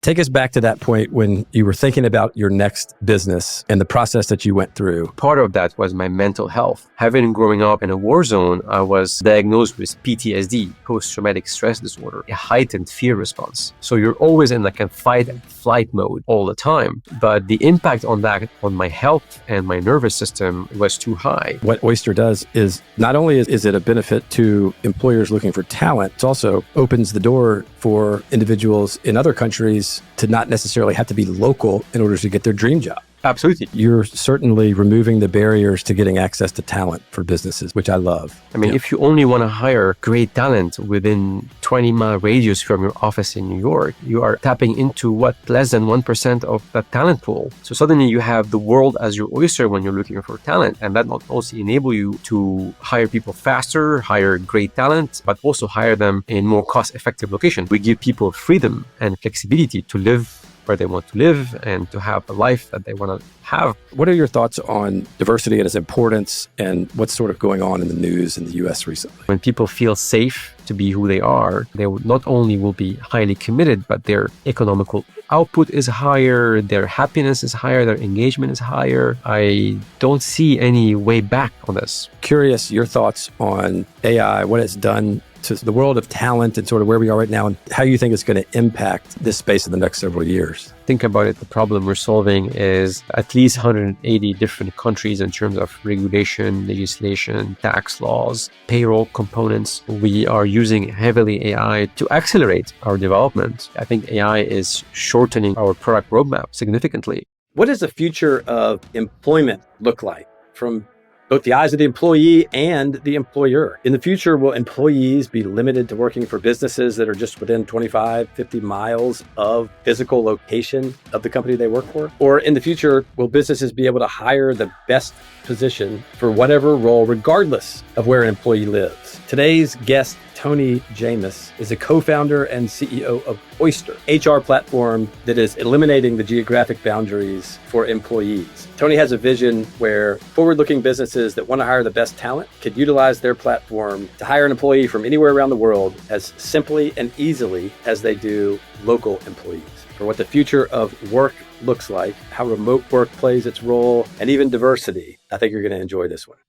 Take us back to that point when you were thinking about your next business and the process that you went through. Part of that was my mental health. Having growing up in a war zone, I was diagnosed with PTSD, post-traumatic stress disorder, a heightened fear response. So you're always in like a fight and flight mode all the time. But the impact on that, on my health and my nervous system was too high. What Oyster does is not only is it a benefit to employers looking for talent, it also opens the door for individuals in other countries to not necessarily have to be local in order to get their dream job. Absolutely. You're certainly removing the barriers to getting access to talent for businesses, which I love. I mean, if you only want to hire great talent within 20-mile radius from your office in New York, you are tapping into less than 1% of that talent pool. So suddenly you have the world as your oyster when you're looking for talent. And that will also enable you to hire people faster, hire great talent, but also hire them in more cost-effective locations. We give people freedom and flexibility to live where they want to live and to have a life that they want to have. What are your thoughts on diversity and its importance and what's sort of going on in the news in the US recently? When people feel safe to be who they are, they not only will be highly committed, but their economical output is higher, their happiness is higher, their engagement is higher. I don't see any way back on this. Curious, your thoughts on AI, what it's done to the world of talent and sort of where we are right now and how you think it's going to impact this space in the next several years. Think about it. The problem we're solving is at least 180 different countries in terms of regulation, legislation, tax laws, payroll components. We are using heavily AI to accelerate our development. I think AI is shortening our product roadmap significantly. What does the future of employment look like from both the eyes of the employee and the employer? In the future, will employees be limited to working for businesses that are just within 25, 50 miles of physical location of the company they work for? Or in the future, will businesses be able to hire the best position for whatever role, regardless of where an employee lives? Today's guest, Tony Jamous, is a co-founder and CEO of Oyster, HR platform that is eliminating the geographic boundaries for employees. Tony has a vision where forward-looking businesses that want to hire the best talent could utilize their platform to hire an employee from anywhere around the world as simply and easily as they do local employees. For what the future of work looks like, how remote work plays its role, and even diversity, I think you're going to enjoy this one.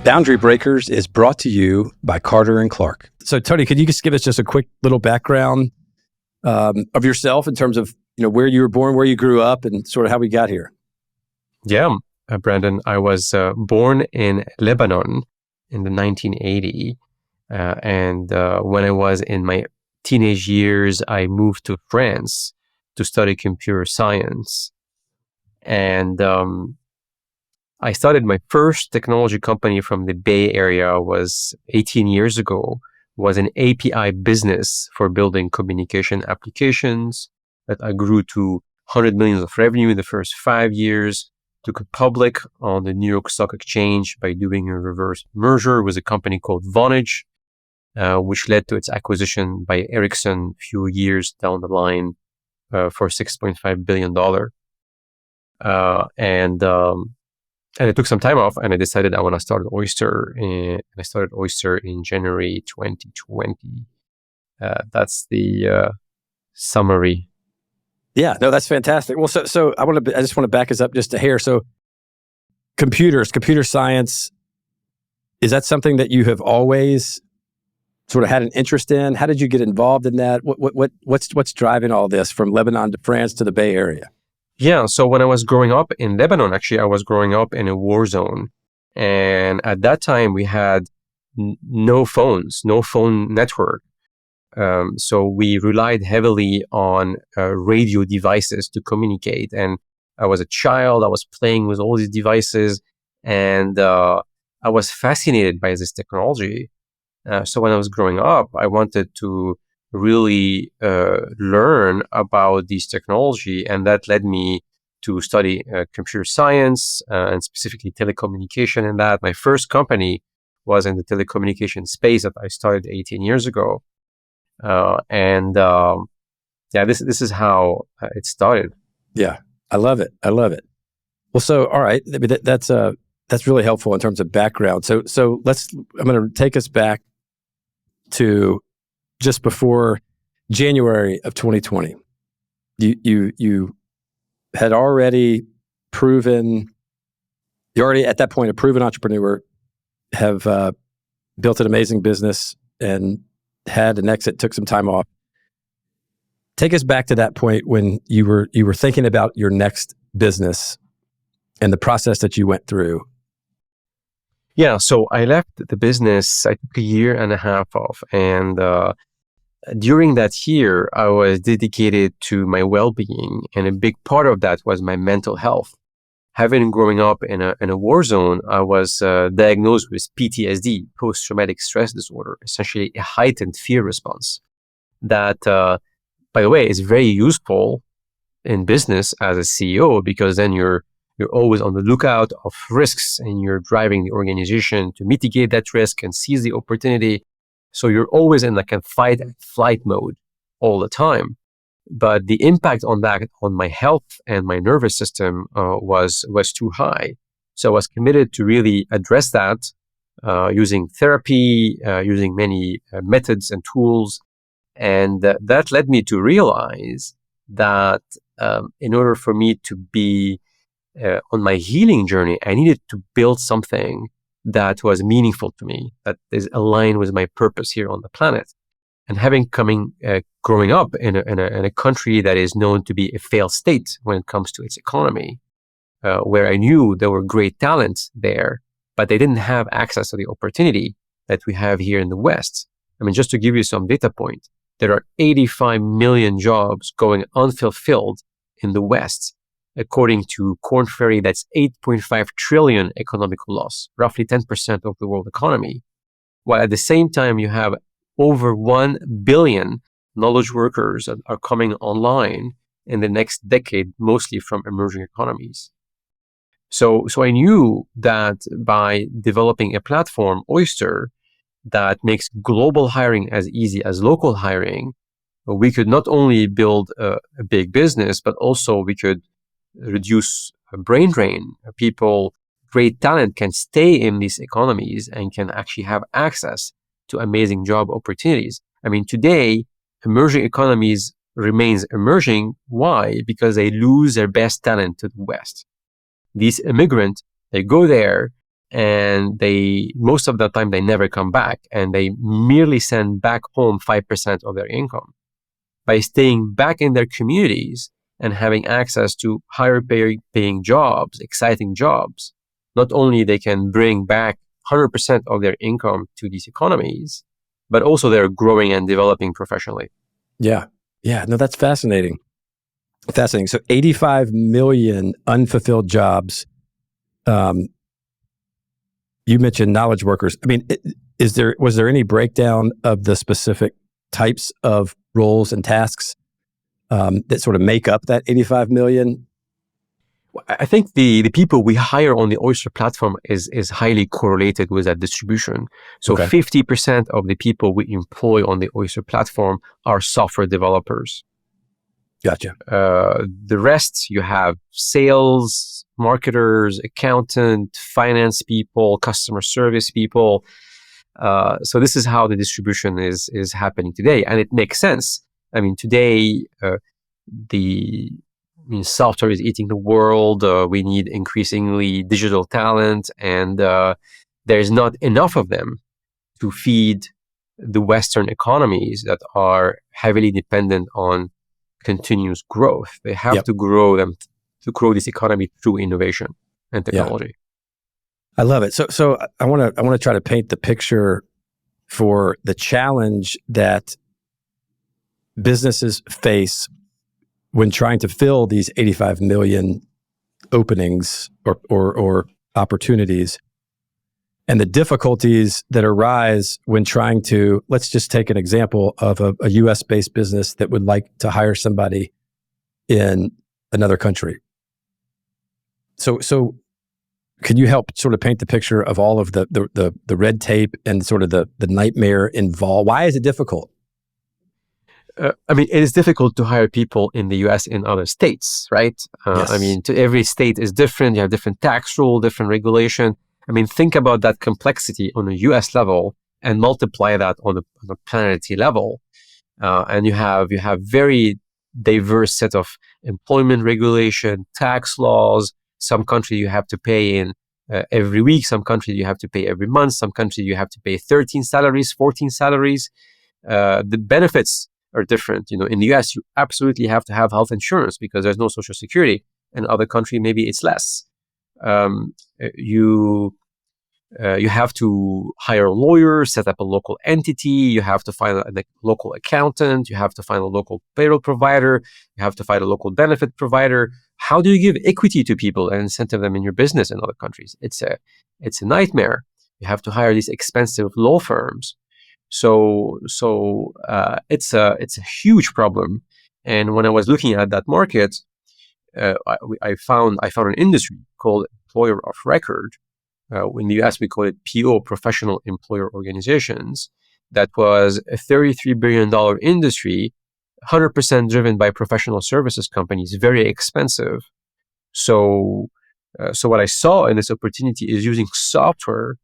Boundary Breakers is brought to you by Carter & Clark. So Tony, could you just give us just a quick little background of yourself in terms of where you were born, where you grew up, and sort of how we got here? Yeah, Brandon, I was born in Lebanon in the 1980. And when I was in my teenage years, I moved to France to study computer science. And I started my first technology company from the Bay Area was 18 years ago, was an API business for building communication applications that I grew to 100 million of revenue in the first 5 years, took it public on the New York Stock Exchange by doing a reverse merger with a company called Vonage, which led to its acquisition by Ericsson a few years down the line for $6.5 billion. And I took some time off and I decided I want to start Oyster. And I started Oyster in January 2020. That's the summary. Yeah, no, that's fantastic. Well, so I just want to back us up just a hair. So computer science, is that something that you have always sort of had an interest in? How did you get involved in that? What's driving all this from Lebanon to France to the Bay Area? Yeah, so when I was growing up in Lebanon, actually, I was growing up in a war zone. And at that time, we had no phones, no phone network. So we relied heavily on radio devices to communicate. And I was a child, I was playing with all these devices, and I was fascinated by this technology. So when I was growing up, I wanted to really learn about this technology, and that led me to study computer science and specifically telecommunication. And that my first company was in the telecommunication space that I started 18 years ago. This is how it started. Yeah. I love it. I love it. Well, so all right, I mean, that's really helpful in terms of background. So I'm going to take us back to just before January of 2020. You had already proven you're already at that point a proven entrepreneur, have built an amazing business and had an exit, took some time off. Take us back to that point when you were thinking about your next business and the process that you went through. Yeah, so I left the business. I took a year and a half off, and during that year, I was dedicated to my well-being, and a big part of that was my mental health. Having growing up in a war zone, I was diagnosed with PTSD, post-traumatic stress disorder, essentially a heightened fear response. That, by the way, is very useful in business as a CEO, because then you're always on the lookout of risks and you're driving the organization to mitigate that risk and seize the opportunity. So you're always in like a fight and flight mode all the time. But the impact on that on my health and my nervous system was too high. So I was committed to really address that using therapy, using many methods and tools. And that led me to realize that in order for me to be on my healing journey, I needed to build something that was meaningful to me, that is aligned with my purpose here on the planet. And growing up in a country that is known to be a failed state when it comes to its economy, where I knew there were great talents there, but they didn't have access to the opportunity that we have here in the West. I mean, just to give you some data point, there are 85 million jobs going unfulfilled in the West. According to Korn Ferry, that's 8.5 trillion economical loss, roughly 10% of the world economy. While at the same time, you have over 1 billion knowledge workers that are coming online in the next decade, mostly from emerging economies. So I knew that by developing a platform, Oyster, that makes global hiring as easy as local hiring, we could not only build a big business, but also we could reduce brain drain. People, great talent can stay in these economies and can actually have access to amazing job opportunities. I mean, today, emerging economies remains emerging. Why? Because they lose their best talent to the West. These immigrants, they go there and most of the time, they never come back, and they merely send back home 5% of their income. By staying back in their communities and having access to higher paying jobs, exciting jobs, not only they can bring back 100% of their income to these economies, but also they're growing and developing professionally. Yeah. Yeah. No, that's fascinating. Fascinating. So 85 million unfulfilled jobs. You mentioned knowledge workers. I mean, was there any breakdown of the specific types of roles and tasks that sort of make up that 85 million? I think the people we hire on the Oyster platform is highly correlated with that distribution. So Okay. 50% of the people we employ on the Oyster platform are software developers. Gotcha. The rest, you have sales, marketers, accountant, finance people, customer service people. So this is how the distribution is happening today, and it makes sense. I mean, today software is eating the world. We need increasingly digital talent, and there's not enough of them to feed the Western economies that are heavily dependent on continuous growth. They have to grow to grow this economy through innovation and technology. I love it. So I want to try to paint the picture for the challenge that businesses face when trying to fill these 85 million openings or opportunities, and the difficulties that arise when trying to, let's just take an example of a US-based business that would like to hire somebody in another country. So could you help sort of paint the picture of all of the red tape and sort of the nightmare involved? Why is it difficult? I mean, it is difficult to hire people in the US in other states, right? I Yes. mean, to every state is different. You have different tax rule, different regulation. I mean, think about that complexity on a US level and multiply that on a planetary level. And you have very diverse set of employment regulation, tax laws. Some country you have to pay in every week. Some country you have to pay every month. Some country you have to pay 13 salaries, 14 salaries. The benefits are different. In the US, you absolutely have to have health insurance because there's no social security. In other country, maybe it's less. Um, you you have to hire a lawyer, set up a local entity. You have to find a local accountant. You have to find a local payroll provider. You have to find a local benefit provider. How do you give equity to people and incentive them in your business in other countries? It's a nightmare. You have to hire these expensive law firms. So it's a huge problem. And when I was looking at that market, I found an industry called employer of record. In the US, we call it PO, Professional Employer Organizations. That was a $33 billion industry, 100% driven by professional services companies, very expensive. So what I saw in this opportunity is using software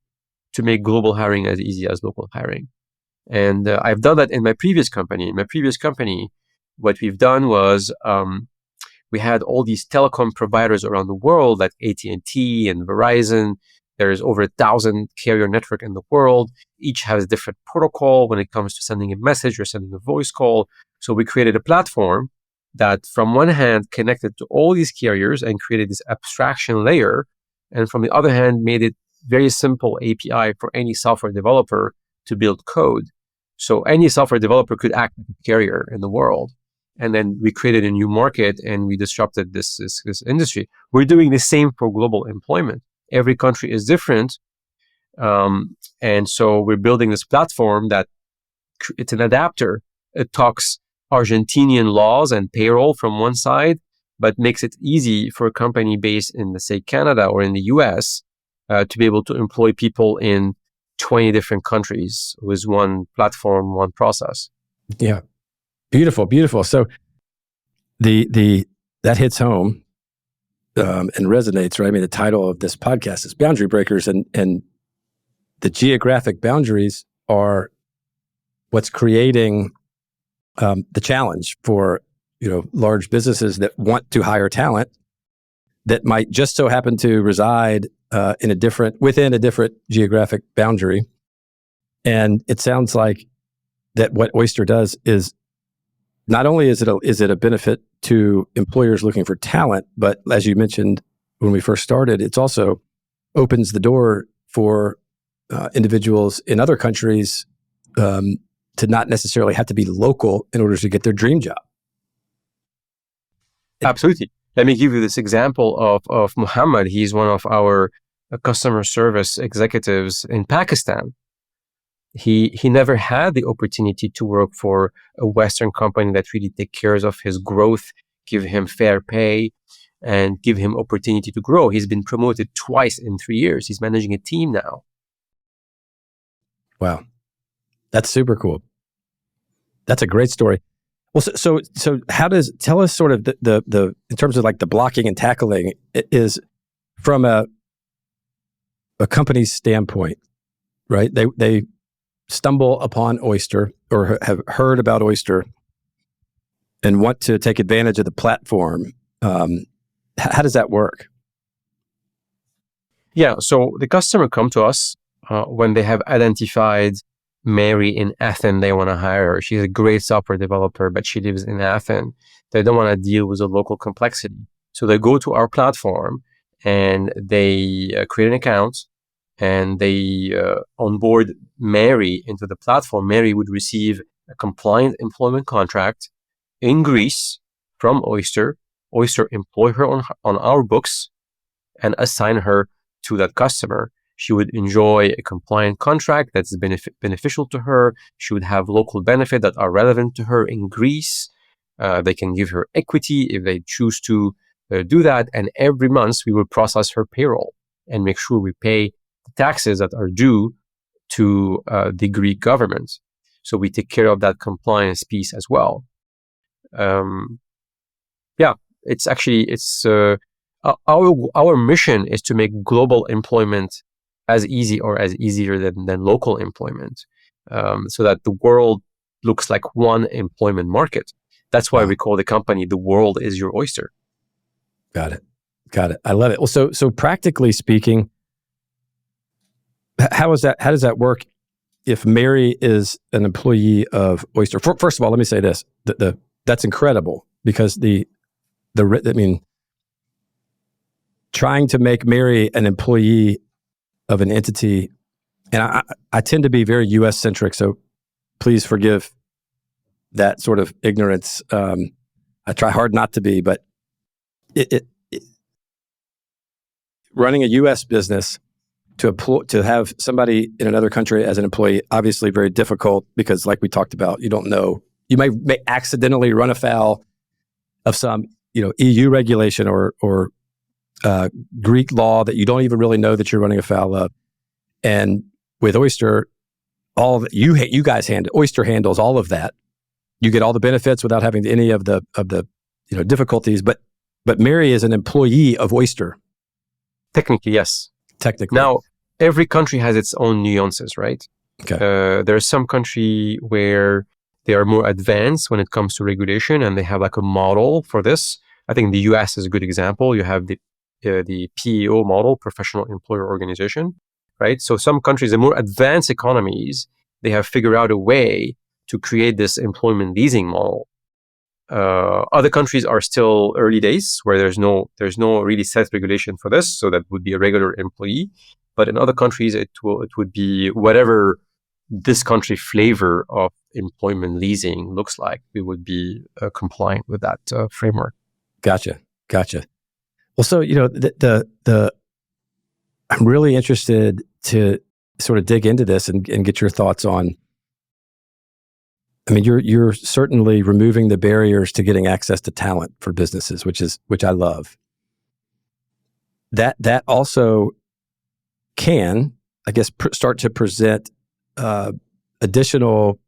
to make global hiring as easy as local hiring. And I've done that in my previous company. In my previous company, what we've done was we had all these telecom providers around the world, like AT&T and Verizon. There's over 1,000 carrier network in the world. Each has a different protocol when it comes to sending a message or sending a voice call. So we created a platform that, from one hand, connected to all these carriers and created this abstraction layer, and from the other hand, made it very simple API for any software developer to build code. So any software developer could act like a carrier in the world. And then we created a new market and we disrupted this industry. We're doing the same for global employment. Every country is different. And so we're building this platform that it's an adapter. It talks Argentinian laws and payroll from one side, but makes it easy for a company based in, say, Canada or in the US to be able to employ people in 20 different countries with one platform, one process. Yeah. Beautiful, beautiful. So that hits home and resonates, right? I mean, the title of this podcast is Boundary Breakers, and the geographic boundaries are what's creating the challenge for large businesses that want to hire talent that might just so happen to reside within a different geographic boundary. And it sounds like that what Oyster does is not only is it a benefit to employers looking for talent, but as you mentioned when we first started, it's also opens the door for individuals in other countries to not necessarily have to be local in order to get their dream job. Absolutely. Let me give you this example of Muhammad. He's one of our customer service executives in Pakistan. He never had the opportunity to work for a Western company that really take care of his growth, give him fair pay, and give him opportunity to grow. He's been promoted twice in 3 years. He's managing a team now. Wow. That's super cool. That's a great story. Well, so tell us sort of the in terms of like the blocking and tackling is from a company's standpoint, right? They stumble upon Oyster or have heard about Oyster and want to take advantage of the platform. How does that work? Yeah, so the customer come to us when they have identified Mary in Athens. They want to hire her. She's a great software developer, but she lives in Athens. They don't want to deal with the local complexity. So they go to our platform and they create an account and they onboard Mary into the platform. Mary would receive a compliant employment contract in Greece from Oyster. Oyster employ her on our books and assign her to that customer. She would enjoy a compliant contract that's beneficial to her. She would have local benefits that are relevant to her in Greece. They can give her equity if they choose to do that. And every month we will process her payroll and make sure we pay the taxes that are due to the Greek government. So we take care of that compliance piece as well. Yeah, our mission is to make global employment as easy or as easier than local employment, so that the world looks like one employment market. That's why we call the company "The World is Your Oyster." Got it. I love it. Well, so practically speaking, how does that work if Mary is an employee of Oyster? First of all, let me say this: that's incredible, because trying to make Mary an employee of an entity, and I tend to be very U.S. centric, so please forgive that sort of ignorance. I try hard not to be, but running a U.S. business to have somebody in another country as an employee, obviously very difficult, because like we talked about, you don't know, you may accidentally run afoul of some EU regulation or Greek law that you don't even really know that you're running afoul of. And with Oyster, all of it, you guys Oyster handles all of that. You get all the benefits without having any of the difficulties. But Mary is an employee of Oyster. Technically, yes. Technically. Now, every country has its own nuances, right? Okay. There are some country where they are more advanced when it comes to regulation, and they have like a model for this. I think the US is a good example. You have the PEO model, Professional Employer Organization, right? So some countries, the more advanced economies, they have figured out a way to create this employment leasing model. Other countries are still early days, where there's no really set regulation for this, so that would be a regular employee. But in other countries, it would be whatever this country flavor of employment leasing looks like. We would be compliant with that framework. Gotcha. Well, so I'm really interested to sort of dig into this and get your thoughts on. I mean, you're certainly removing the barriers to getting access to talent for businesses, which I love. That also can, I guess, start to present additional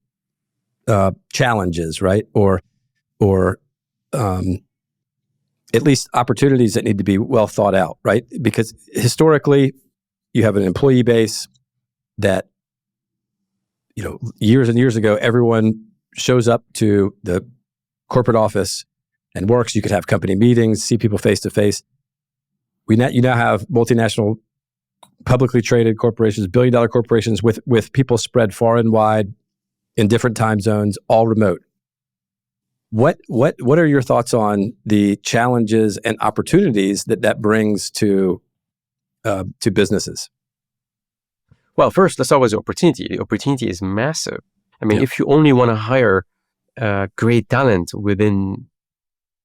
challenges, right? Or at least opportunities that need to be well thought out, right? Because historically, you have an employee base that, years and years ago, everyone shows up to the corporate office and works. You could have company meetings, see people face to face. You now have multinational, publicly traded corporations, billion-dollar corporations with people spread far and wide in different time zones, all remote. What are your thoughts on the challenges and opportunities that brings to businesses? Well, first, let's start with the opportunity. The opportunity is massive. I mean, if you only want to hire great talent within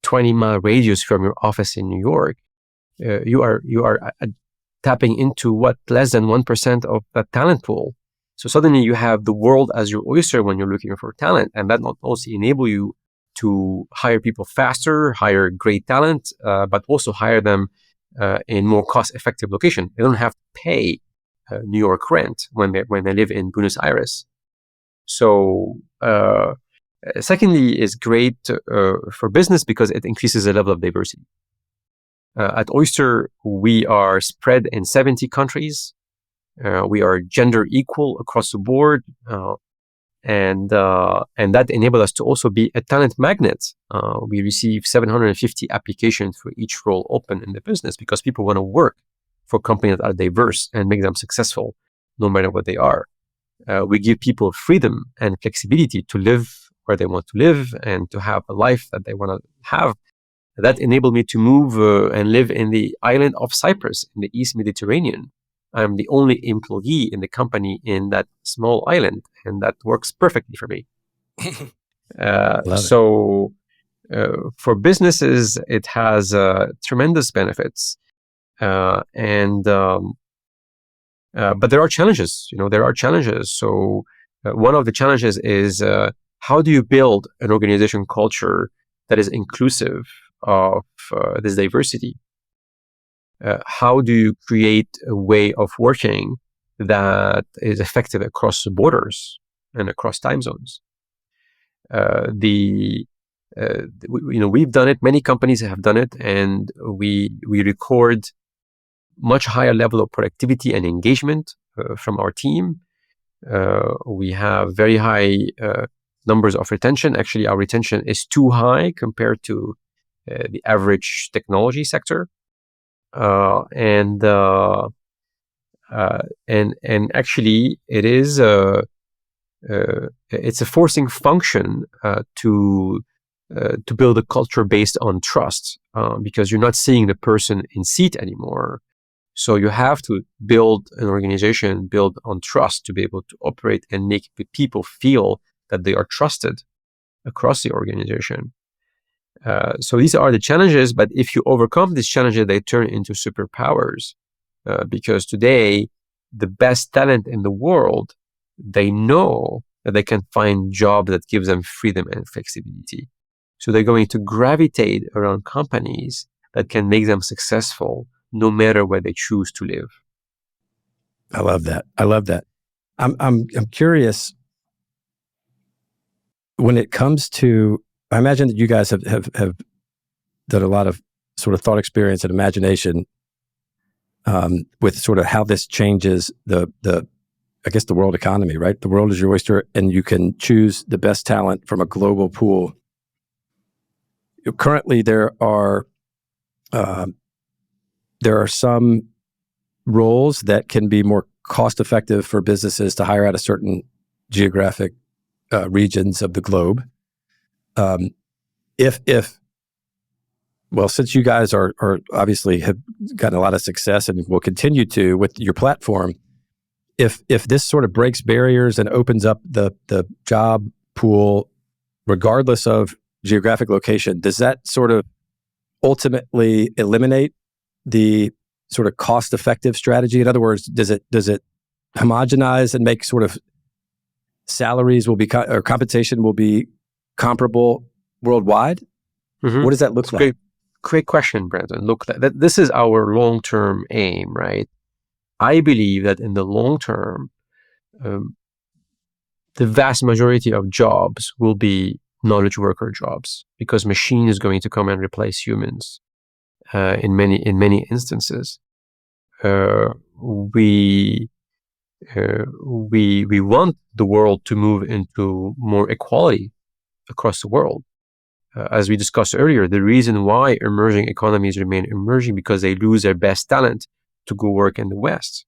20-mile radius from your office in New York, you are tapping into less than 1% of that talent pool. So suddenly you have the world as your oyster when you're looking for talent, and that not only enable you to hire people faster, hire great talent, but also hire them in more cost-effective location. They don't have to pay New York rent when they live in Buenos Aires. So secondly, is great for business because it increases the level of diversity. At Oyster, we are spread in 70 countries. We are gender equal across the board, and that enables us to also be a talent magnet. We receive 750 applications for each role open in the business because people want to work for companies that are diverse and make them successful, no matter what they are. We give people freedom and flexibility to live where they want to live and to have a life that they want to have. That enabled me to move and live in the island of Cyprus in the East Mediterranean. I'm the only employee in the company in that small island, and that works perfectly for me. For businesses, it has tremendous benefits. But there are challenges. There are challenges. So one of the challenges is how do you build an organization culture that is inclusive of this diversity? How do you create a way of working that is effective across the borders? and across time zones. We've done it. Many companies have done it, and we record much higher level of productivity and engagement from our team. We have very high numbers of retention. Actually, our retention is too high compared to the average technology sector, and actually, it's a forcing function to build a culture based on trust, because you're not seeing the person in seat anymore. So you have to build an organization built on trust to be able to operate and make people feel that they are trusted across the organization. So these are the challenges, but if you overcome these challenges, they turn into superpowers. Because today, the best talent in the world, they know that they can find jobs that gives them freedom and flexibility. So they're going to gravitate around companies that can make them successful no matter where they choose to live. I love that. I'm curious, when it comes to, I imagine that you guys have done a lot of sort of thought experience and imagination with sort of how this changes the world economy, right? The world is your oyster, and you can choose the best talent from a global pool. Currently, there are some roles that can be more cost effective for businesses to hire out of certain geographic regions of the globe. Since you guys are obviously have gotten a lot of success and will continue to with your platform, if this sort of breaks barriers and opens up the job pool, regardless of geographic location, does that sort of ultimately eliminate the sort of cost-effective strategy? In other words, does it homogenize and make sort of salaries will be or compensation will be comparable worldwide? Mm-hmm. What does that look like? Great question, Brandon. Look, this is our long-term aim, right? I believe that in the long term, the vast majority of jobs will be knowledge worker jobs, because machine is going to come and replace humans in many instances. We want the world to move into more equality across the world. As we discussed earlier, the reason why emerging economies remain emerging because they lose their best talent to go work in the West.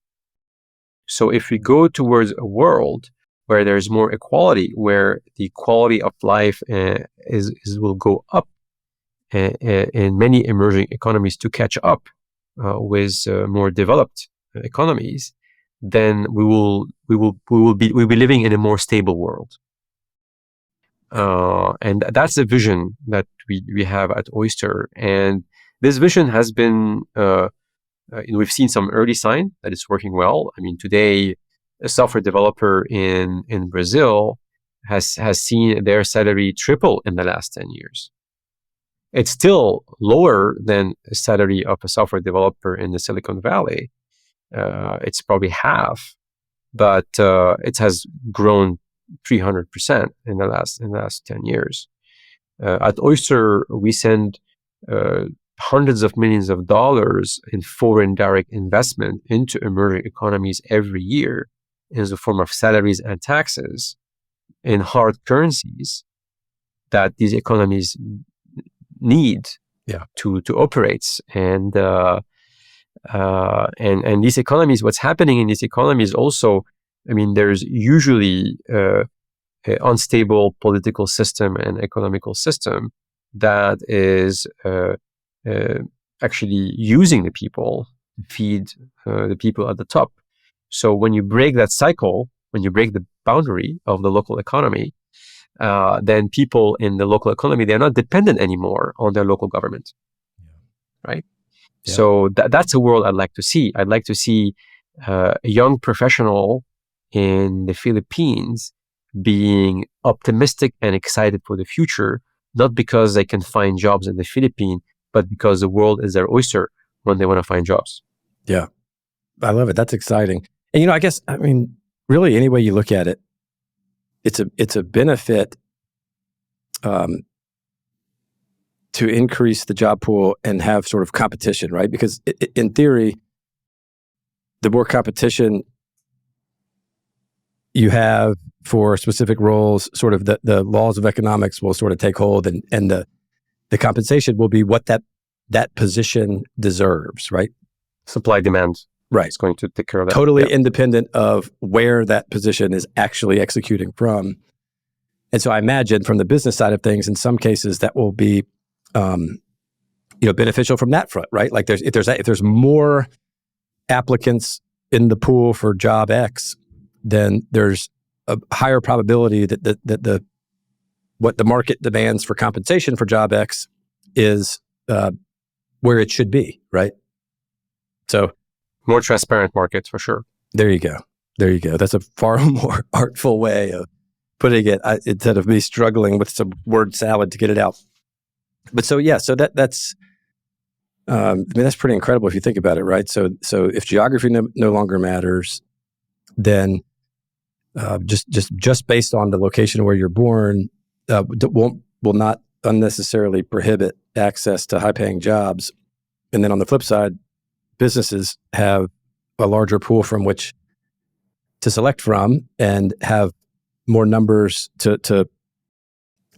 So if we go towards a world where there's more equality, where the quality of life will go up in many emerging economies to catch up with more developed economies, then we will be living in a more stable world. And that's the vision that we have at Oyster. And this vision has been, we've seen some early sign that it's working well. I mean, today, a software developer in Brazil has seen their salary triple in the last 10 years. It's still lower than the salary of a software developer in the Silicon Valley. It's probably half, but it has grown 300% in the last 10 years. At Oyster, we send hundreds of millions of dollars in foreign direct investment into emerging economies every year in the form of salaries and taxes in hard currencies that these economies need to operate. And these economies, what's happening in these economies also, I mean, there's usually an unstable political system and economical system that is actually using the people to feed the people at the top. So when you break that cycle, when you break the boundary of the local economy, then people in the local economy, they're not dependent anymore on their local government, right? Yeah. So that's a world I'd like to see. I'd like to see a young professional in the Philippines being optimistic and excited for the future, not because they can find jobs in the Philippines, but because the world is their oyster when they want to find jobs. Yeah, I love it. That's exciting. And, I guess, really, any way you look at it, it's a benefit to increase the job pool and have sort of competition, right? Because in theory, the more competition you have for specific roles, sort of the laws of economics will sort of take hold, and the compensation will be what that position deserves, right? Supply demand. Right. It's going to take care of that. Totally independent of where that position is actually executing from. And so I imagine from the business side of things, in some cases that will be, beneficial from that front, right? Like if there's more applicants in the pool for job X, then there's a higher probability that what the market demands for compensation for job X is where it should be, right? So more transparent market for sure. There you go. That's a far more artful way of putting it, instead of me struggling with some word salad to get it out. But so that's that's pretty incredible if you think about it, right? So if geography no longer matters, then just based on the location where you're born, will not unnecessarily prohibit access to high-paying jobs. And then on the flip side, businesses have a larger pool from which to select from and have more numbers to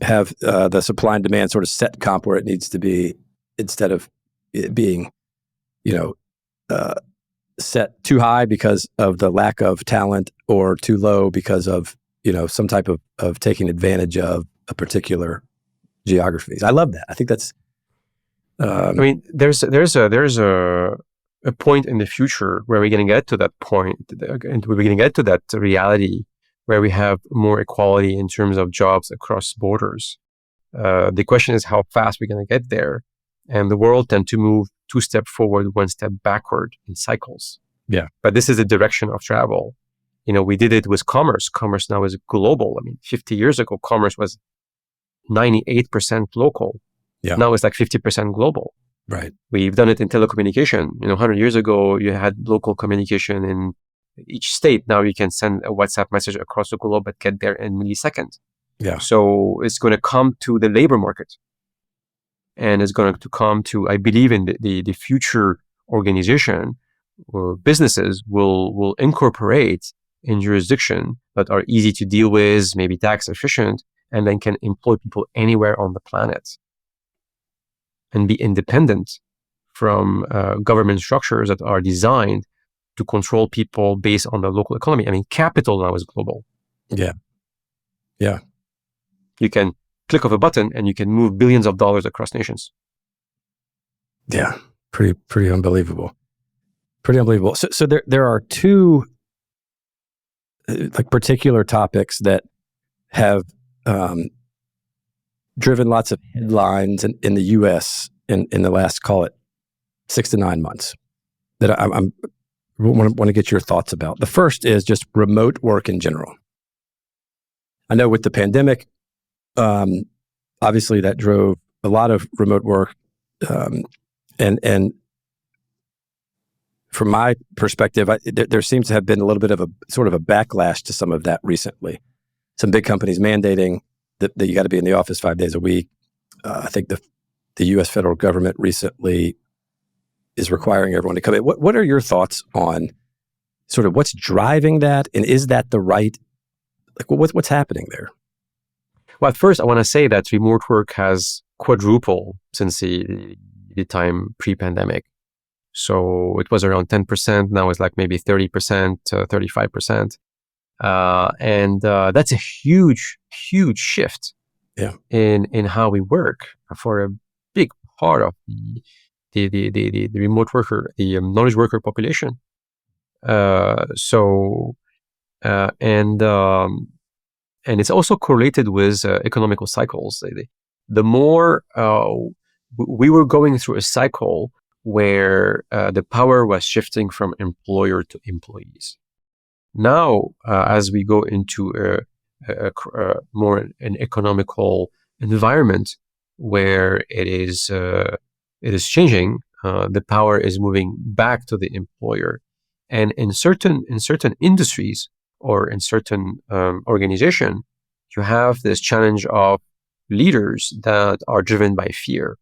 have the supply and demand sort of set comp where it needs to be, instead of it being, set too high because of the lack of talent or too low because of, some type of taking advantage of a particular geographies. I love that. I think that's. There's a point in the future where we're going to get to that point, and we're going to get to that reality where we have more equality in terms of jobs across borders. The question is how fast we're going to get there. And the world tends to move 2 steps forward, 1 step backward in cycles. Yeah. But this is the direction of travel. We did it with commerce. Commerce now is global. 50 years ago, commerce was 98% local. Yeah. Now it's like 50% global. Right. We've done it in telecommunication. 100 years ago, you had local communication in each state. Now you can send a WhatsApp message across the globe but get there in milliseconds. Yeah. So it's going to come to the labor market. And it's going to come to, I believe, in the future organization or businesses will incorporate in jurisdiction that are easy to deal with, maybe tax efficient, and then can employ people anywhere on the planet and be independent from government structures that are designed to control people based on the local economy. Capital now is global. Yeah. Yeah. You can click of a button and you can move billions of dollars across nations. Yeah. Pretty unbelievable. Pretty unbelievable. So there are two particular topics that have driven lots of headlines in the U.S. in the last, call it, 6 to 9 months that I want to get your thoughts about. The first is just remote work in general. I know with the pandemic, obviously that drove a lot of remote work, and from my perspective, there seems to have been a little bit of a sort of a backlash to some of that recently. Some big companies mandating that you got to be in the office 5 days a week. I think the U.S. federal government recently is requiring everyone to come in. What are your thoughts on sort of what's driving that, and is that the right? What's happening there? Well, at first, I want to say that remote work has quadrupled since the time pre-pandemic. So it was around 10%. Now it's like maybe 30%, 35%. And that's a huge, huge shift in how we work for a big part of the remote worker, the knowledge worker population. And it's also correlated with economical cycles. The more we were going through a cycle where the power was shifting from employer to employees. Now, as we go into a more an economical environment where it is changing, the power is moving back to the employer, and in certain industries or in certain organization, you have this challenge of leaders that are driven by fear.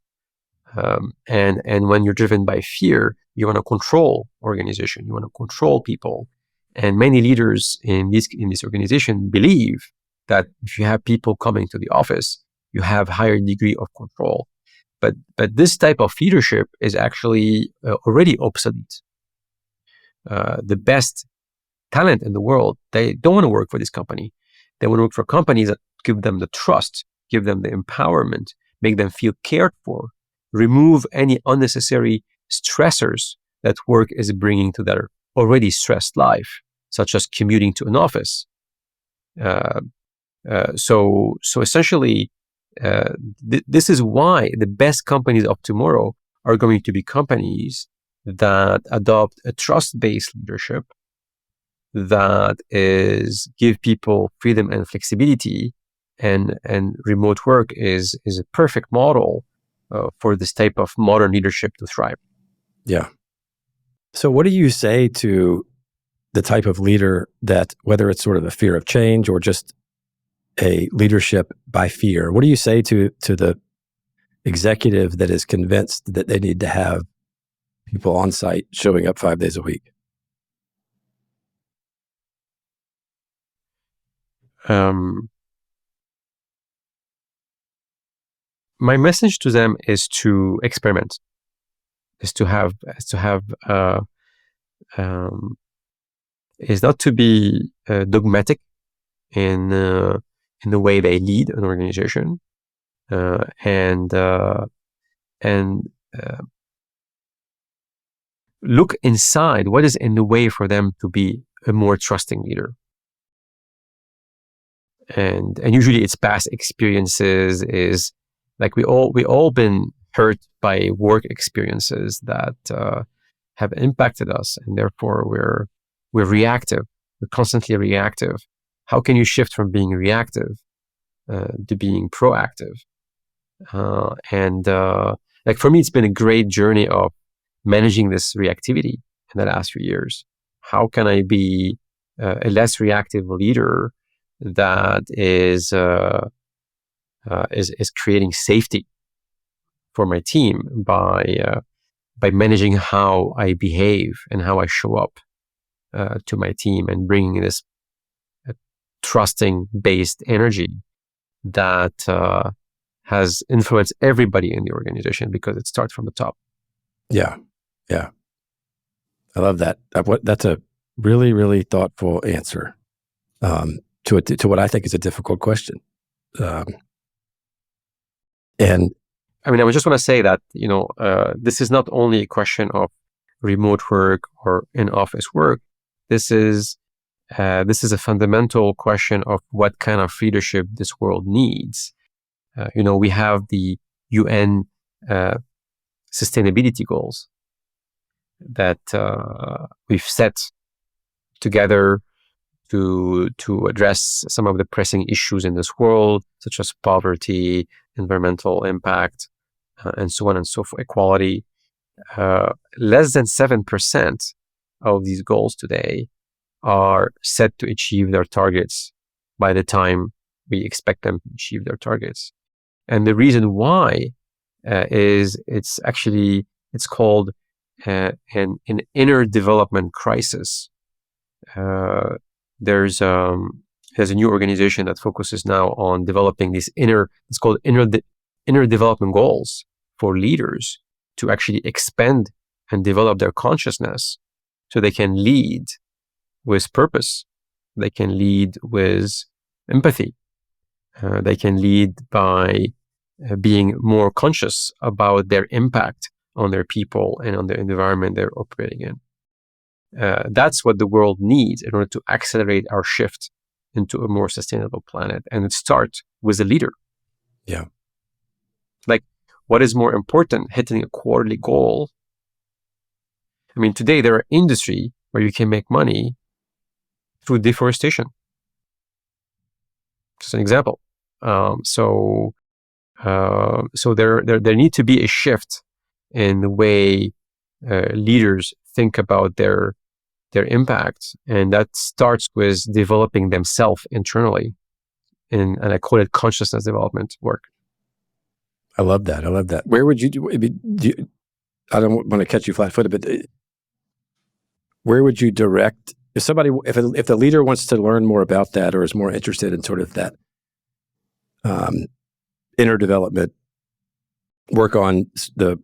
And when you're driven by fear, you want to control organization, you want to control people. And many leaders in this organization believe that if you have people coming to the office, you have higher degree of control. But this type of leadership is actually already obsolete. The best talent in the world, they don't want to work for this company. They want to work for companies that give them the trust, give them the empowerment, make them feel cared for, remove any unnecessary stressors that work is bringing to their already stressed life, such as commuting to an office. So essentially, this is why the best companies of tomorrow are going to be companies that adopt a trust-based leadership, that is give people freedom and flexibility, and remote work is a perfect model for this type of modern leadership to thrive. Yeah. So what do you say to the type of leader that, whether it's sort of a fear of change or just a leadership by fear, what do you say to the executive that is convinced that they need to have people on site showing up 5 days a week? My message to them is to experiment, is not to be dogmatic in the way they lead an organization, and look inside what is in the way for them to be a more trusting leader. And usually it's past experiences, is like we all been hurt by work experiences that have impacted us, and therefore we're reactive. We're constantly reactive. How can you shift from being reactive to being proactive? Like for me, it's been a great journey of managing this reactivity in the last few years. How can I be a less reactive leader that is creating safety for my team by managing how I behave and how I show up to my team, and bringing this trusting based energy that has influenced everybody in the organization, because it starts from the top. Yeah. Yeah. I love that. That's a really, really thoughtful answer to what I think is a difficult question. And I mean, I just want to say that, this is not only a question of remote work or in-office work. This is a fundamental question of what kind of leadership this world needs. We have the UN sustainability goals that we've set together to address some of the pressing issues in this world, such as poverty, environmental impact, and so on and so forth, equality. Less than 7% of these goals today are set to achieve their targets by the time we expect them to achieve their targets. And the reason why is it's called an inner development crisis. There's a new organization that focuses now on developing these it's called inner development goals for leaders to actually expand and develop their consciousness so they can lead with purpose. They can lead with empathy. They can lead by being more conscious about their impact on their people and on the environment they're operating in. That's what the world needs in order to accelerate our shift into a more sustainable planet. And it starts with a leader. Yeah. Like, what is more important, hitting a quarterly goal? I mean, today there are industries where you can make money through deforestation. Just an example. So there need to be a shift in the way leaders think about their impact, and that starts with developing themselves internally. and I call it consciousness development work. I love that. I love that. Where would you do? I don't want to catch you flat-footed, but where would you direct if somebody, if the leader wants to learn more about that or is more interested in sort of that inner development, work on the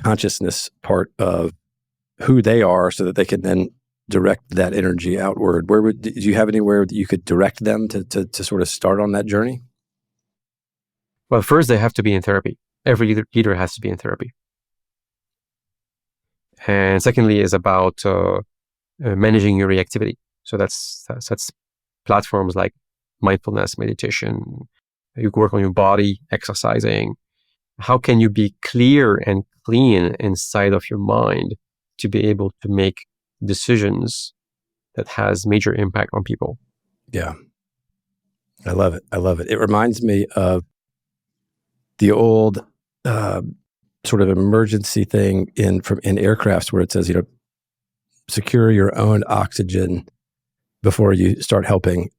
consciousness part of who they are, so that they can then direct that energy outward? Do you have anywhere that you could direct them to sort of start on that journey? Well, first they have to be in therapy. Every leader has to be in therapy. And secondly is about managing your reactivity. So that's platforms like mindfulness, meditation. You work on your body, exercising. How can you be clear and clean inside of your mind to be able to make decisions that has major impact on people? Yeah. I love it. I love it. It reminds me of the old sort of emergency thing in aircrafts, where it says, secure your own oxygen before you start helping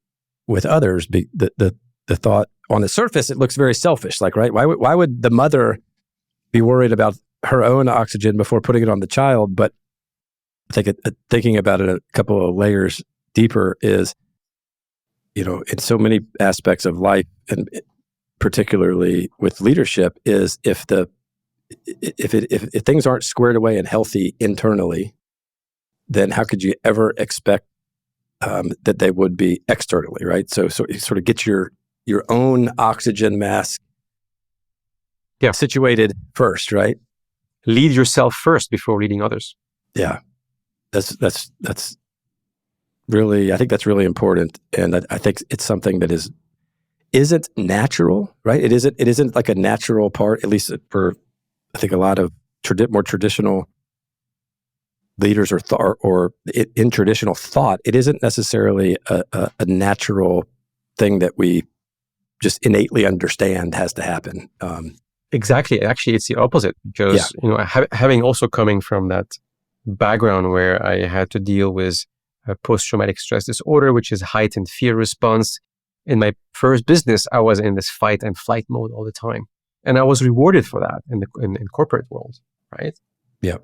with others. The thought on the surface, it looks very selfish, like, right? Why would the mother be worried about her own oxygen before putting it on the child? But I think thinking about it a couple of layers deeper is, in so many aspects of life, and particularly with leadership, is if things aren't squared away and healthy internally, then how could you ever expect that they would be externally, right? So you sort of get your own oxygen mask situated first, right? Lead yourself first before leading others. Yeah, that's really, I think that's really important, and I think it's something that isn't natural, right? It isn't like a natural part, at least for, I think, a lot of more traditional leaders or in traditional thought. It isn't necessarily a natural thing that we just innately understand has to happen. Exactly. Actually, it's the opposite, because having also coming from that background where I had to deal with post-traumatic stress disorder, which is heightened fear response. In my first business, I was in this fight and flight mode all the time, and I was rewarded for that in corporate world, right? Yeah.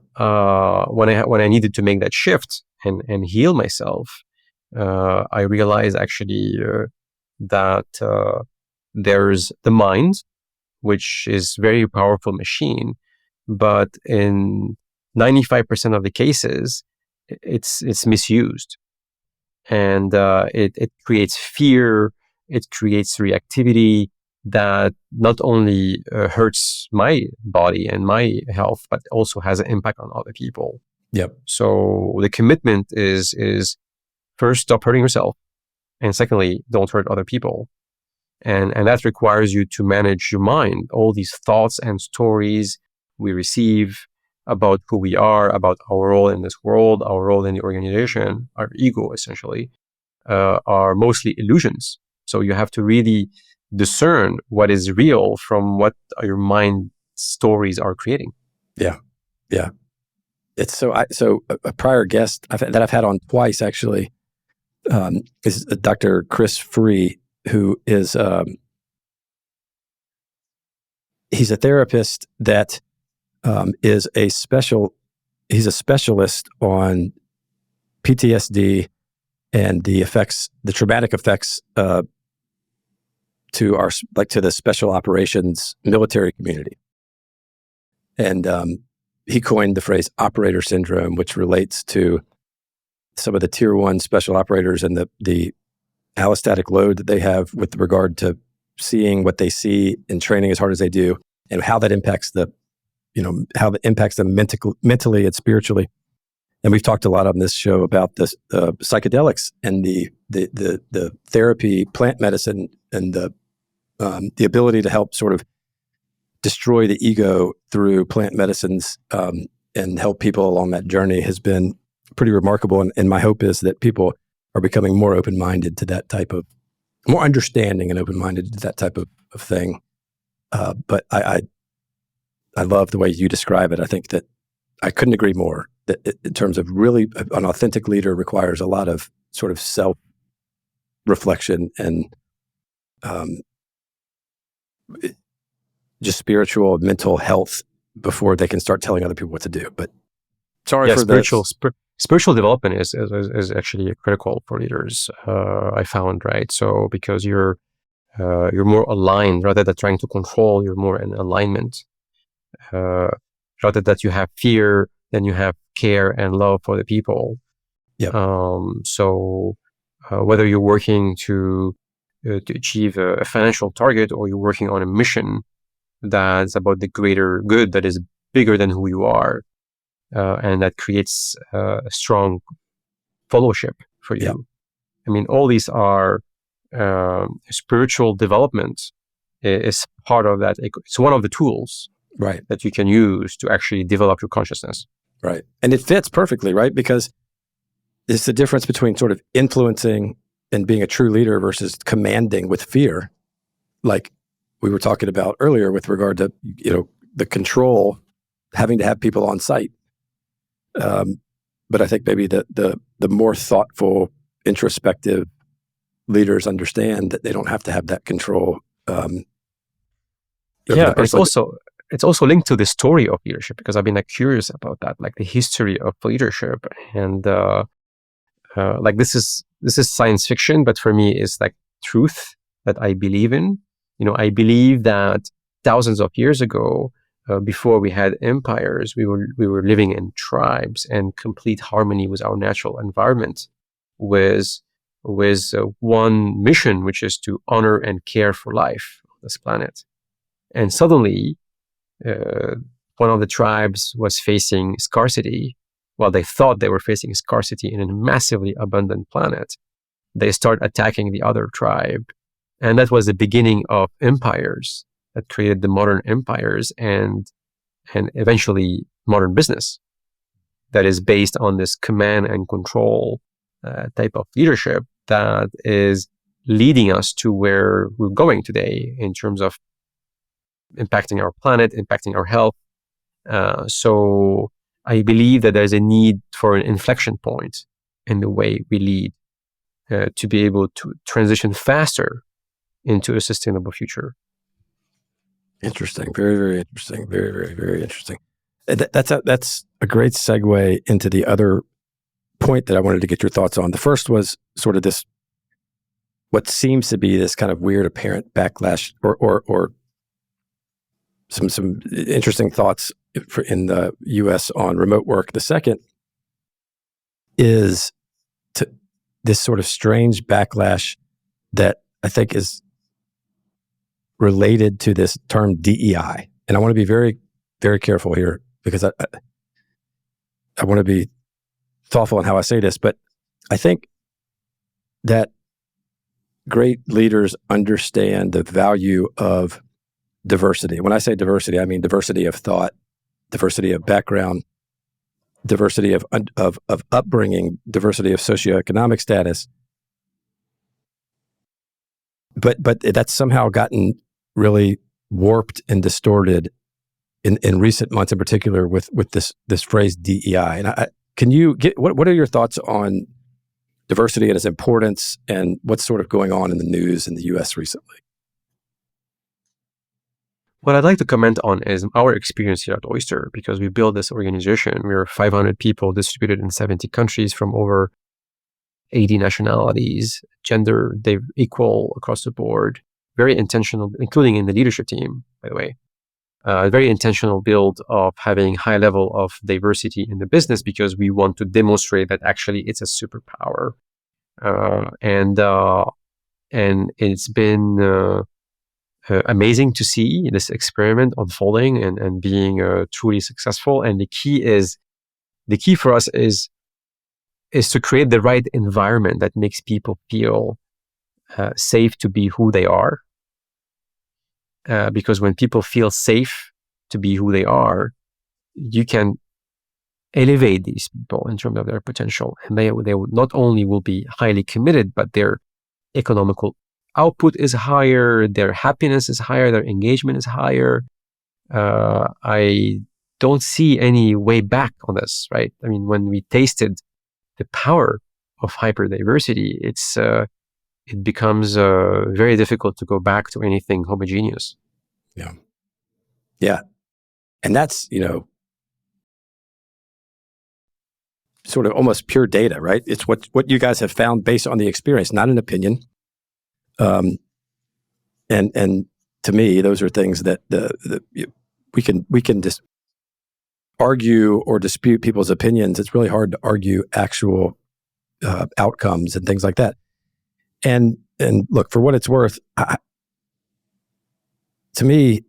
When I needed to make that shift and heal myself, I realized actually that there's the mind, which is very powerful machine, but in 95% of the cases, it's misused, and it creates fear. It creates reactivity that not only hurts my body and my health, but also has an impact on other people. Yep. So the commitment is first, stop hurting yourself, and secondly, don't hurt other people. And that requires you to manage your mind. All these thoughts and stories we receive about who we are, about our role in this world, our role in the organization, our ego essentially, are mostly illusions. So you have to really discern what is real from what your mind stories are creating. Yeah. Yeah. It's so a prior guest that I've had on twice, actually, is Dr. Chris Free, who is he's a therapist that he's a specialist on PTSD and the traumatic effects to the special operations military community. And he coined the phrase operator syndrome, which relates to some of the tier 1 special operators and the allostatic load that they have with regard to seeing what they see in training as hard as they do, and how that impacts them mentally and spiritually. And we've talked a lot on this show about the psychedelics and the therapy, plant medicine, and the ability to help sort of destroy the ego through plant medicines and help people along that journey has been pretty remarkable. And my hope is that people are becoming more open-minded to that type of, more understanding and open-minded to that type of thing. But I love the way you describe it. I think that I couldn't agree more, that in terms of really an authentic leader requires a lot of sort of self-reflection and um, just spiritual, mental health before they can start telling other people what to do. But sorry Yeah, for this. spiritual development is actually critical for leaders. I found, right? So because you're more aligned rather than trying to control. You're more in alignment. Uh, Rather that you have fear, then you have care and love for the people. Yep. So whether you're working to achieve a financial target or you're working on a mission that's about the greater good that is bigger than who you are, and that creates a strong fellowship for you. Yep. I mean, all these are spiritual development is part of that. It's one of the tools Right. that you can use to actually develop your consciousness. Right. And it fits perfectly, right? Because it's the difference between sort of influencing and being a true leader versus commanding with fear. Like we were talking about earlier with regard to, the control, having to have people on site. But I think maybe the more thoughtful, introspective leaders understand that they don't have to have that control. Yeah, and it's also linked to the story of leadership, because I've been curious about that, like the history of leadership, and like this is science fiction, but for me it's like truth that I believe in. I believe that thousands of years ago, before we had empires, we were living in tribes and complete harmony with our natural environment, with one mission, which is to honor and care for life on this planet. And suddenly, one of the tribes was facing scarcity. While they thought they were facing scarcity in a massively abundant planet, they start attacking the other tribe. And that was the beginning of empires that created the modern empires and eventually modern business that is based on this command and control type of leadership that is leading us to where we're going today in terms of impacting our planet, impacting our health. So I believe that there's a need for an inflection point in the way we lead to be able to transition faster into a sustainable future. Interesting. Very, very interesting. Very, very, very interesting. That's a great segue into the other point that I wanted to get your thoughts on. The first was sort of this, what seems to be this kind of weird apparent backlash or some interesting thoughts in the U.S. on remote work. The second is this sort of strange backlash that I think is related to this term DEI. And I want to be very, very careful here because I want to be thoughtful in how I say this, but I think that great leaders understand the value of diversity. When I say diversity, I mean diversity of thought, diversity of background, diversity of upbringing, diversity of socioeconomic status. But that's somehow gotten really warped and distorted in recent months, in particular with this phrase DEI. And can you get what are your thoughts on diversity and its importance, and what's sort of going on in the news in the U.S. recently? What I'd like to comment on is our experience here at Oyster, because we built this organization. We're 500 people distributed in 70 countries from over 80 nationalities, gender, they're equal across the board, very intentional, including in the leadership team, by the way. Very intentional build of having high level of diversity in the business, because we want to demonstrate that actually it's a superpower. And it's been amazing to see this experiment unfolding and being truly successful. And the key for us is to create the right environment that makes people feel safe to be who they are. Because when people feel safe to be who they are, you can elevate these people in terms of their potential. And they not only will be highly committed, but their economical output is higher, their happiness is higher, their engagement is higher. I don't see any way back on this, right? I mean, when we tasted the power of hyperdiversity, it becomes very difficult to go back to anything homogeneous. Yeah. Yeah. And that's, sort of almost pure data, right? It's what you guys have found based on the experience, not an opinion. And to me, those are things that we can just argue or dispute people's opinions. It's really hard to argue actual outcomes and things like that. And look, for what it's worth, to me,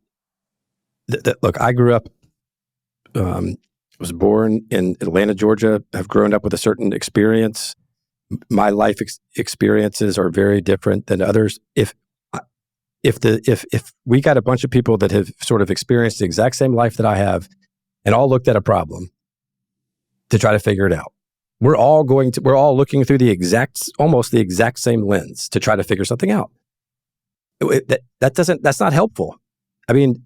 look, I grew up, was born in Atlanta, Georgia. I've grown up with a certain experience. My life experiences are very different than others. If we got a bunch of people that have sort of experienced the exact same life that I have, and all looked at a problem to try to figure it out, we're all looking through almost the exact same lens to try to figure something out. That's not helpful. I mean,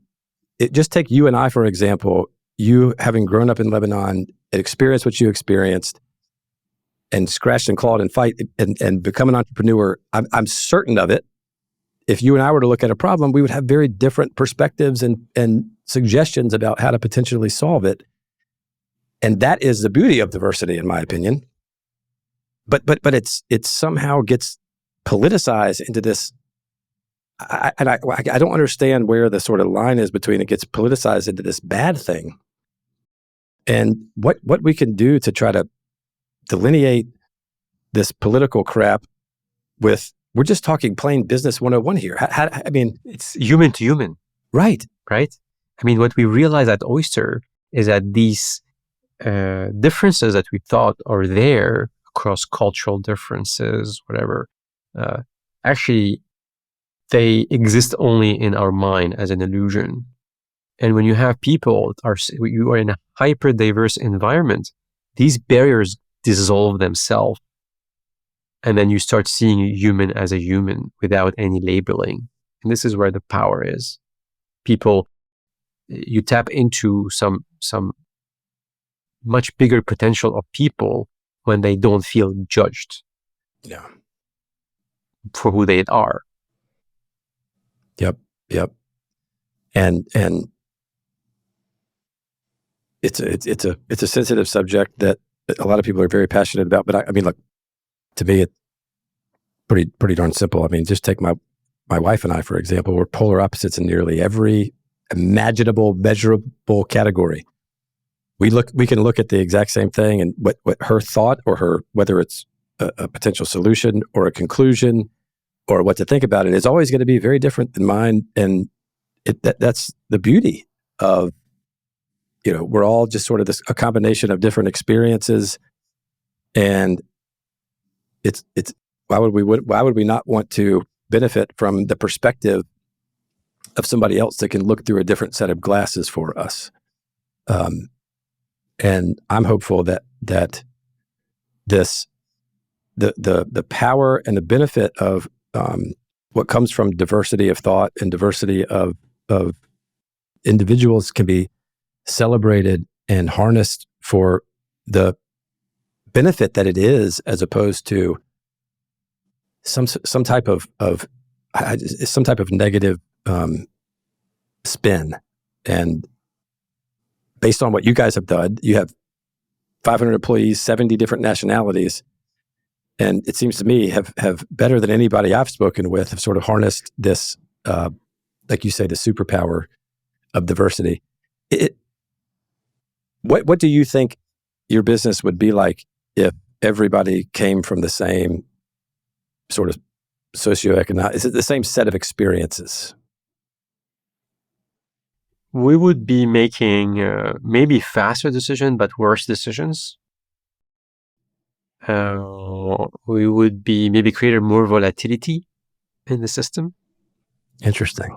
just take you and I, for example, you having grown up in Lebanon and experienced what you experienced and scratched and clawed and fight and become an entrepreneur. I'm certain of it. If you and I were to look at a problem, we would have very different perspectives and suggestions about how to potentially solve it. And that is the beauty of diversity, in my opinion. But it somehow gets politicized into this. I don't understand where the sort of line is between it gets politicized into this bad thing, and what we can do to try to delineate this political crap with, we're just talking plain business 101 here. I mean, it's human to human. Right. I mean, what we realize at Oyster is that these differences that we thought are there across cultural differences, whatever, actually, they exist only in our mind as an illusion. And when you have people, you are in a hyper diverse environment, these barriers dissolve themselves. And then you start seeing a human as a human without any labeling. And this is where the power is. People, you tap into some much bigger potential of people when they don't feel judged. Yeah. For who they are. Yep. And it's a sensitive subject that a lot of people are very passionate about. But I mean, look, to me, it's pretty darn simple. I mean, just take my wife and I, for example. We're polar opposites in nearly every imaginable, measurable category. We can look at the exact same thing, and what her thought or whether it's a potential solution or a conclusion or what to think about it is always going to be very different than mine. And that's the beauty of, we're all just sort of a combination of different experiences. And it's why would we not want to benefit from the perspective of somebody else that can look through a different set of glasses for us? And I'm hopeful that the power and the benefit of what comes from diversity of thought and diversity of individuals can be celebrated and harnessed for the benefit that it is, as opposed to some type of negative spin. And based on what you guys have done, you have 500 employees, 70 different nationalities. And it seems to me have better than anybody I've spoken with have sort of harnessed this, like you say, the superpower of diversity. What do you think your business would be like if everybody came from the same sort of socioeconomic, is it the same set of experiences? We would be making maybe faster decisions, but worse decisions. We would be maybe creating more volatility in the system. Interesting.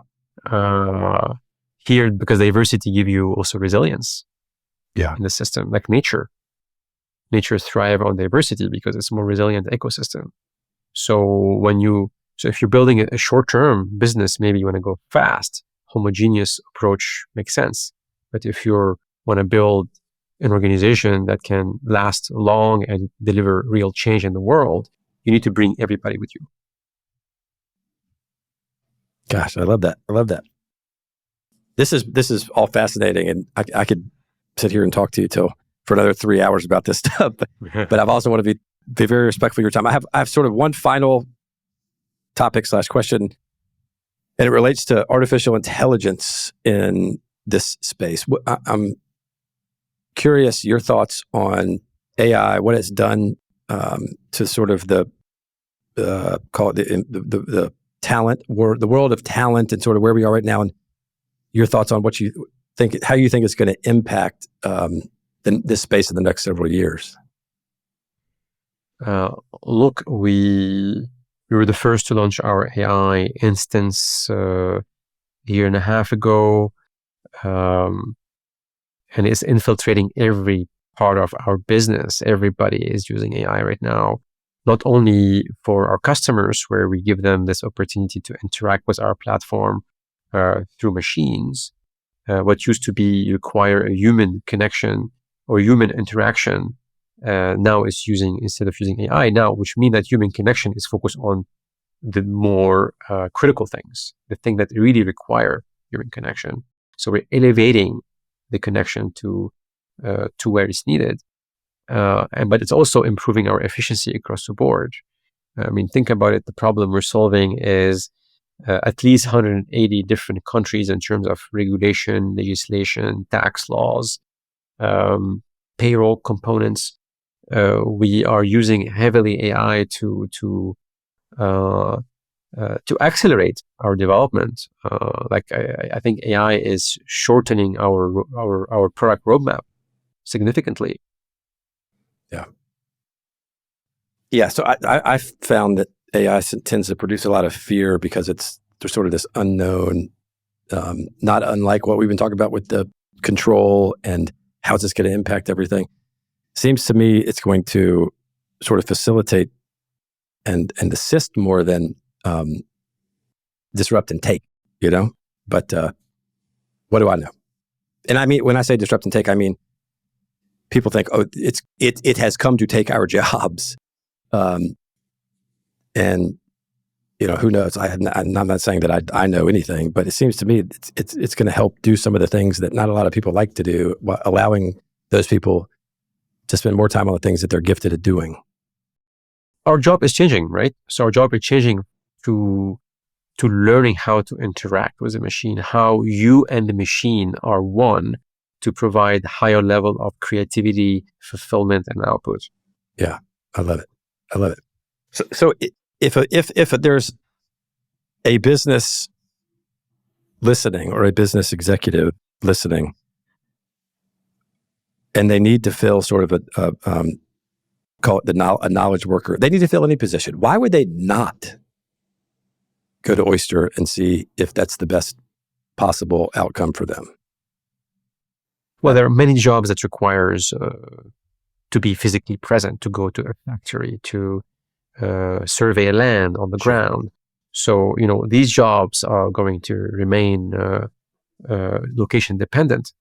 Here, because diversity give you also resilience. Yeah. In the system, like nature thrive on diversity because it's a more resilient ecosystem. So if you're building a short-term business, maybe you want to go fast, homogeneous approach makes sense. But if you want to build an organization that can last long and deliver real change in the world, you need to bring everybody with you. Gosh, I love that. I love that. This is all fascinating, and I could sit here and talk to you for another 3 hours about this stuff. But I've also want to be very respectful of your time. I have sort of one final topic / question, and it relates to artificial intelligence in this space. I'm curious your thoughts on AI, what it's done to sort of call it the talent, the world of talent, and sort of where we are right now, and your thoughts on what you think, how you think it's going to impact this space in the next several years. Look, we were the first to launch our AI instance a year and a half ago, and it's infiltrating every part of our business. Everybody is using AI right now, not only for our customers, where we give them this opportunity to interact with our platform through machines. What used to be require a human connection or human interaction now is instead of using AI now, which means that human connection is focused on the more critical things, the thing that really require human connection. So we're elevating the connection to where it's needed, but it's also improving our efficiency across the board. I mean, think about it. The problem we're solving is at least 180 different countries in terms of regulation, legislation, tax laws, payroll components. We are using heavily AI to accelerate our development. I think AI is shortening our product roadmap significantly. Yeah. So I found that AI tends to produce a lot of fear because there's sort of this unknown, not unlike what we've been talking about with the control and how is this going to impact everything. Seems to me it's going to sort of facilitate and assist more than disrupt and take, But what do I know? And I mean, when I say disrupt and take, I mean, people think, oh, it has come to take our jobs. And who knows? I'm not saying that I know anything, but it seems to me it's going to help do some of the things that not a lot of people like to do, allowing those people to spend more time on the things that they're gifted at doing. Our job is changing, right? So our job is changing to learning how to interact with the machine, how you and the machine are one to provide higher level of creativity, fulfillment, and output. Yeah, I love it. So if there's a business listening or a business executive listening, and they need to fill sort of call it a knowledge worker, they need to fill any position. Why would they not go to Oyster and see if that's the best possible outcome for them? Well, there are many jobs that requires to be physically present, to go to a factory, to survey a land on the ground. So, these jobs are going to remain location dependent.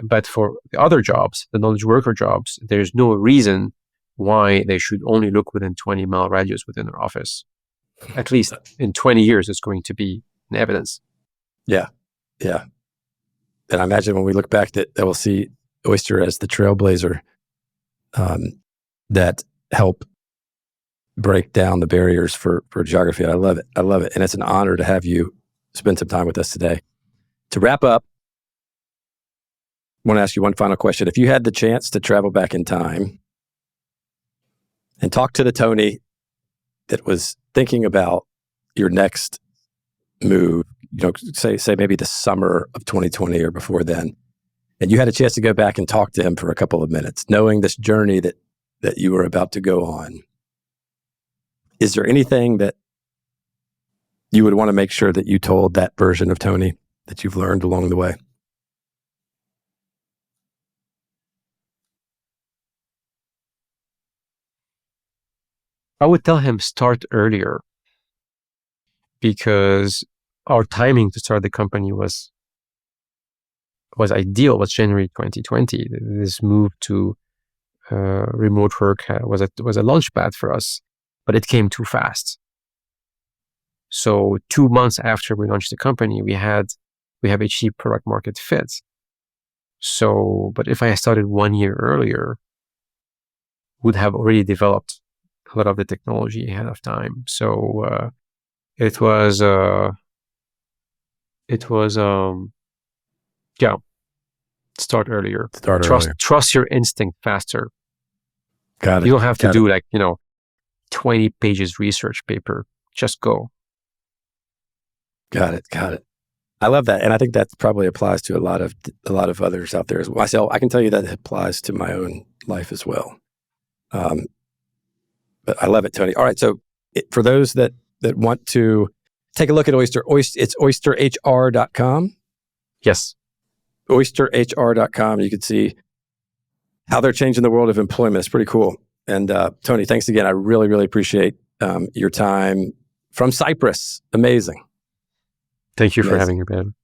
But for the other jobs, the knowledge worker jobs, there's no reason why they should only look within 20-mile radius within their office. At least in 20 years, it's going to be in evidence. Yeah. And I imagine when we look back that we'll see Oyster as the trailblazer that help break down the barriers for geography. I love it. And it's an honor to have you spend some time with us today. To wrap up, I want to ask you one final question. If you had the chance to travel back in time and talk to the Tony that was thinking about your next move, say maybe the summer of 2020 or before then, and you had a chance to go back and talk to him for a couple of minutes, knowing this journey that you were about to go on, is there anything that you would want to make sure that you told that version of Tony that you've learned along the way? I would tell him start earlier, because our timing to start the company was ideal. Was January 2020. This move to remote work was a launch pad for us, but it came too fast. So 2 months after we launched the company, we have achieved product market fit. So, but if I had started 1 year earlier, would have already developed a lot of the technology ahead of time. So it was yeah, start earlier. Trust your instinct faster. Got it. You don't have to do 20 pages research paper. Just go. Got it. I love that, and I think that probably applies to a lot of others out there as well. Myself, I can tell you that it applies to my own life as well. But I love it, Tony. All right, so for those that want to take a look at Oyster, it's oysterhr.com. Yes, oysterhr.com. You can see how they're changing the world of employment. It's pretty cool. And Tony, thanks again. I really, really appreciate your time from Cyprus. Amazing. Thank you for having me, man.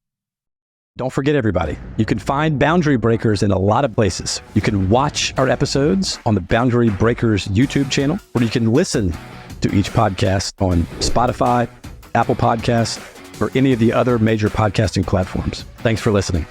Don't forget, everybody, you can find Boundary Breakers in a lot of places. You can watch our episodes on the Boundary Breakers YouTube channel, or you can listen to each podcast on Spotify, Apple Podcasts, or any of the other major podcasting platforms. Thanks for listening.